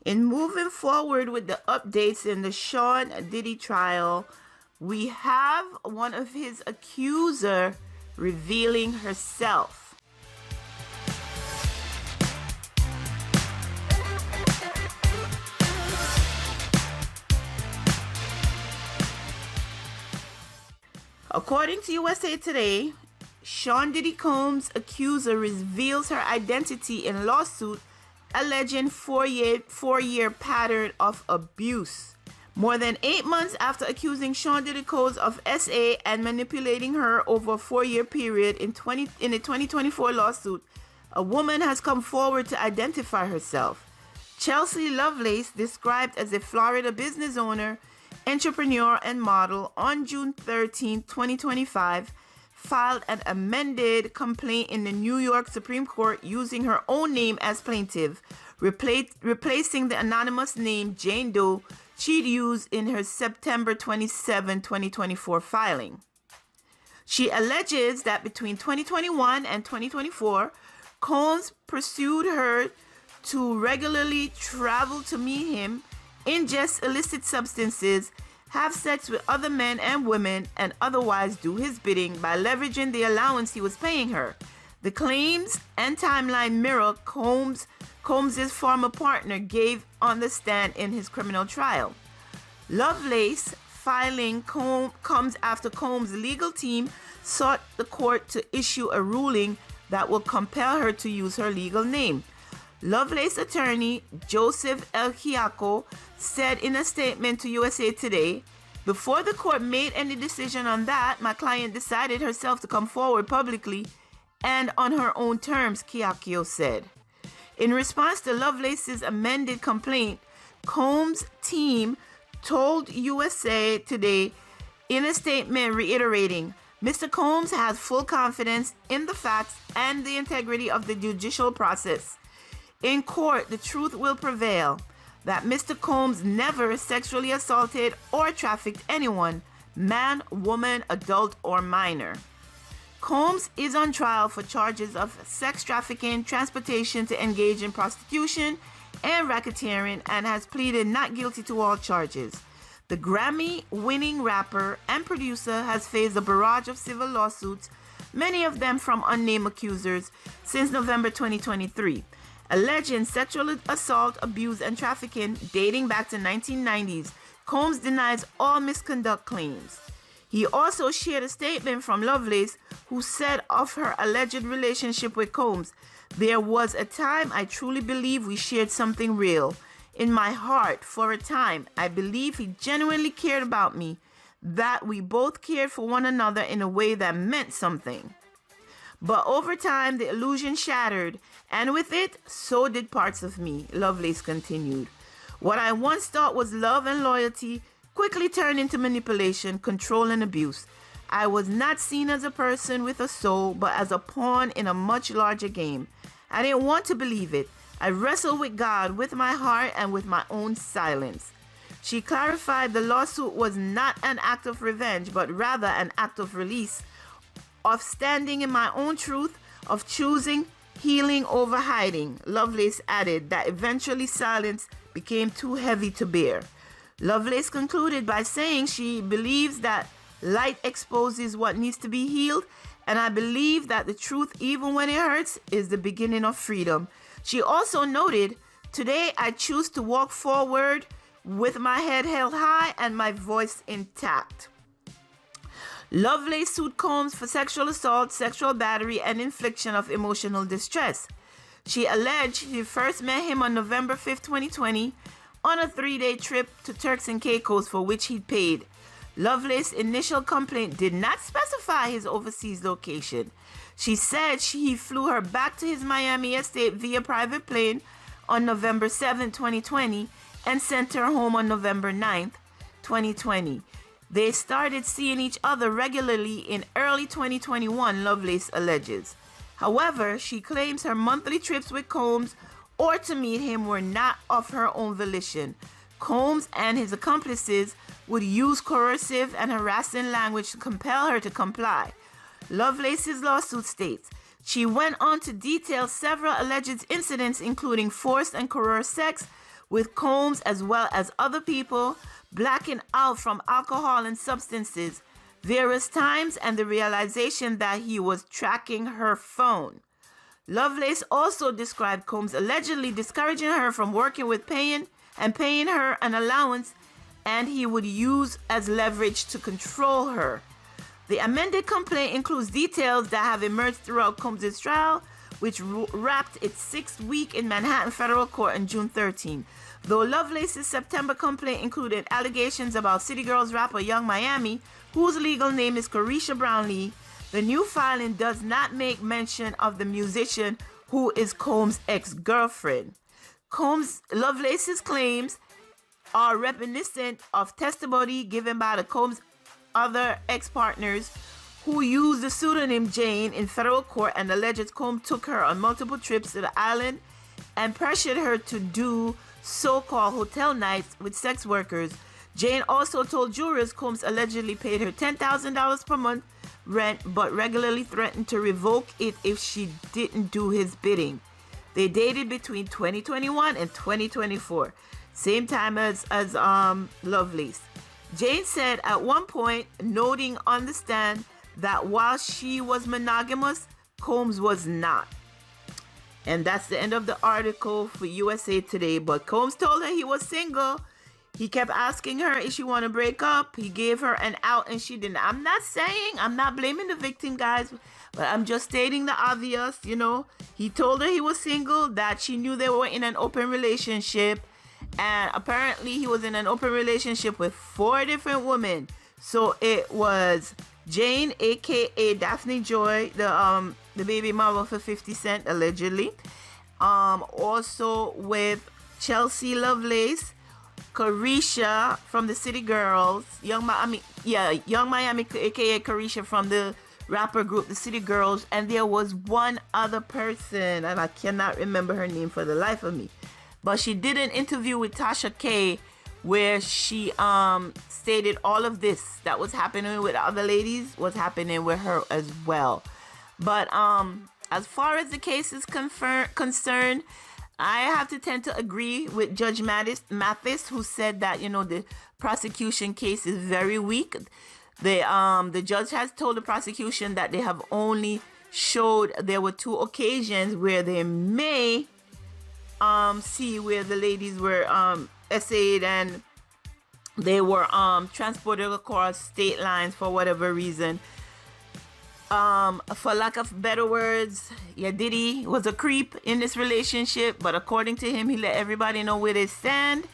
In moving forward with the updates in the Sean Diddy trial, we have one of his accuser revealing herself. According to USA Today, Sean Diddy Combs' accuser reveals her identity in lawsuit alleging four-year pattern of abuse. More than 8 months after accusing Sean Diddy Combs of SA and manipulating her over a 4-year period in a 2024 lawsuit, a woman has come forward to identify herself. Chelsea Lovelace, described as a Florida business owner, entrepreneur, and model, on June 13, 2025, filed an amended complaint in the New York Supreme Court using her own name as plaintiff, replacing the anonymous name Jane Doe she'd used in her September 27, 2024 filing. She alleges that between 2021 and 2024, Combs pursued her to regularly travel to meet him, ingest illicit substances, have sex with other men and women, and otherwise do his bidding by leveraging the allowance he was paying her. The claims and timeline mirror Combs' former partner gave on the stand in his criminal trial. Lovelace filing comes after Combs' legal team sought the court to issue a ruling that will compel her to use her legal name. Lovelace attorney Joseph El Chiaco said in a statement to USA Today, "Before the court made any decision on that, my client decided herself to come forward publicly and on her own terms," Chiaco said. In response to Lovelace's amended complaint, Combs' team told USA Today in a statement reiterating, "Mr. Combs has full confidence in the facts and the integrity of the judicial process. In court, the truth will prevail that Mr. Combs never sexually assaulted or trafficked anyone, man, woman, adult, or minor." Combs is on trial for charges of sex trafficking, transportation to engage in prostitution, and racketeering, and has pleaded not guilty to all charges. The Grammy-winning rapper and producer has faced a barrage of civil lawsuits, many of them from unnamed accusers, since November 2023. Alleging sexual assault, abuse, and trafficking dating back to 1990s, Combs denies all misconduct claims. He also shared a statement from Lovelace, who said of her alleged relationship with Combs, "There was a time I truly believe we shared something real. In my heart, for a time, I believe he genuinely cared about me, that we both cared for one another in a way that meant something. But over time, the illusion shattered, and with it, so did parts of me," Lovelace continued. "What I once thought was love and loyalty quickly turned into manipulation, control, and abuse. I was not seen as a person with a soul, but as a pawn in a much larger game. I didn't want to believe it. I wrestled with God, with my heart, and with my own silence." She clarified the lawsuit was not an act of revenge, but rather an act of release, of standing in my own truth, of choosing healing over hiding. Lovelace added that eventually silence became too heavy to bear. Lovelace concluded by saying she believes that light exposes what needs to be healed, and I believe that the truth, even when it hurts, is the beginning of freedom. She also noted, "Today I choose to walk forward with my head held high and my voice intact." Lovelace sued Combs for sexual assault, sexual battery, and infliction of emotional distress. She alleged she first met him on November 5, 2020, on a 3-day trip to Turks and Caicos for which he paid. Lovelace's initial complaint did not specify his overseas location. She said he flew her back to his Miami estate via private plane on November 7, 2020, and sent her home on November 9, 2020. They started seeing each other regularly in early 2021, Lovelace alleges. However, she claims her monthly trips with Combs or to meet him were not of her own volition. Combs and his accomplices would use coercive and harassing language to compel her to comply. Lovelace's lawsuit states, she went on to detail several alleged incidents including forced and coerced sex with Combs as well as other people blacking out from alcohol and substances various times and the realization that he was tracking her phone. Lovelace also described Combs allegedly discouraging her from working with paying her an allowance, and he would use as leverage to control her. The amended complaint includes details that have emerged throughout Combs' trial, which wrapped its 6th week in Manhattan federal court on June 13. Though Lovelace's September complaint included allegations about City Girls rapper Young Miami, whose legal name is Carisha Brownlee, the new filing does not make mention of the musician who is Combs' ex-girlfriend. Lovelace's claims are reminiscent of testimony given by the Combs' other ex-partners who used the pseudonym Jane in federal court and alleged Combs took her on multiple trips to the island and pressured her to do so-called hotel nights with sex workers. Jane also told jurors Combs allegedly paid her $10,000 per month rent, but regularly threatened to revoke it if she didn't do his bidding. They dated between 2021 and 2024, same time as Lovelace. Jane said at one point, noting on the stand that while she was monogamous, Combs was not. And that's the end of the article for USA Today. But Combs told her he was single. He kept asking her if she want to break up. He gave her an out and she didn't. I'm not blaming the victim, guys, but I'm just stating the obvious, He told her he was single, that she knew they were in an open relationship. And apparently he was in an open relationship with 4 different women. So it was Jane, aka Daphne Joy, the baby mama for 50 Cent, allegedly. Also with Chelsea Lovelace, Carisha from the City Girls, Young Miami, aka Carisha from the rapper group the City Girls, and there was one other person, and I cannot remember her name for the life of me. But she did an interview with Tasha K where she stated all of this that was happening with other ladies was happening with her as well. But as far as the case is concerned, I have to tend to agree with Judge Mathis, who said that, the prosecution case is very weak. The judge has told the prosecution that they have only showed there were 2 occasions where they may see where the ladies were essayed and they were transported across state lines for whatever reason. For lack of better words, Diddy was a creep in this relationship, but according to him, he let everybody know where they stand,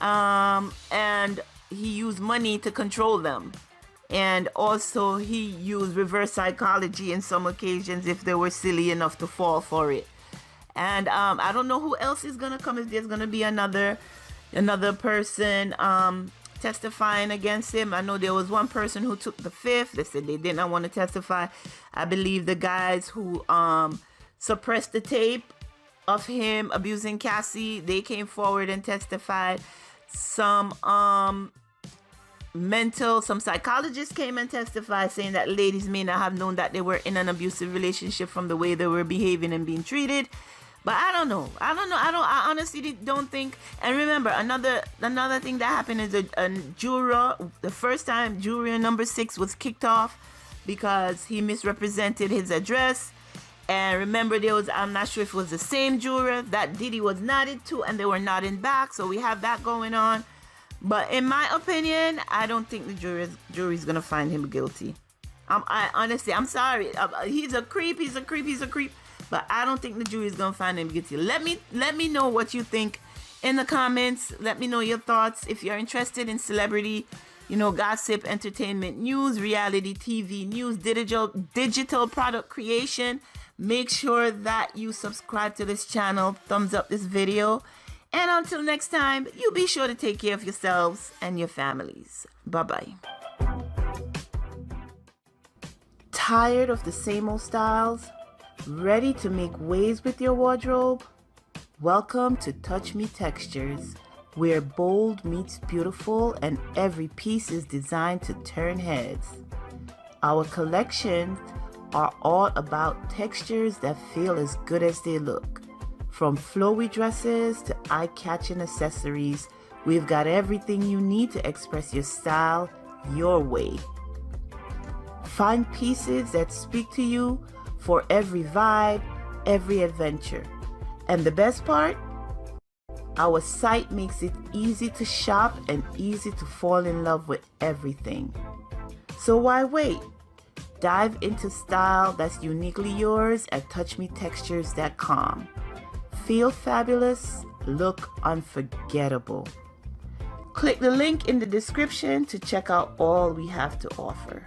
and he used money to control them, and also he used reverse psychology in some occasions if they were silly enough to fall for it. And I don't know who else is gonna come. If there's gonna be another person testifying against him. I know there was one person who took the 5th. They said they did not want to testify. I believe the guys who suppressed the tape of him abusing Cassie, they came forward and testified. Some psychologists came and testified, saying that ladies may not have known that they were in an abusive relationship from the way they were behaving and being treated. But I don't know. I honestly don't think. And remember, another thing that happened is a juror, the first time juror number 6 was kicked off because he misrepresented his address. And remember, I'm not sure if it was the same juror that Diddy was nodded to, and they were nodding back. So we have that going on. But in my opinion, I don't think the jury's gonna find him guilty. Honestly, I'm sorry. He's a creep. But I don't think the jury is gonna find him guilty. Let me know what you think in the comments. Let me know your thoughts. If you're interested in celebrity, gossip, entertainment news, reality TV news, digital product creation, make sure that you subscribe to this channel. Thumbs up this video. And until next time, you be sure to take care of yourselves and your families. Bye-bye. Tired of the same old styles? Ready to make waves with your wardrobe? Welcome to Touch Me Textures, where bold meets beautiful and every piece is designed to turn heads. Our collections are all about textures that feel as good as they look. From flowy dresses to eye-catching accessories, we've got everything you need to express your style your way. Find pieces that speak to you for every vibe, every adventure. And the best part? Our site makes it easy to shop and easy to fall in love with everything. So why wait? Dive into style that's uniquely yours at touchmetextures.com. Feel fabulous, look unforgettable. Click the link in the description to check out all we have to offer.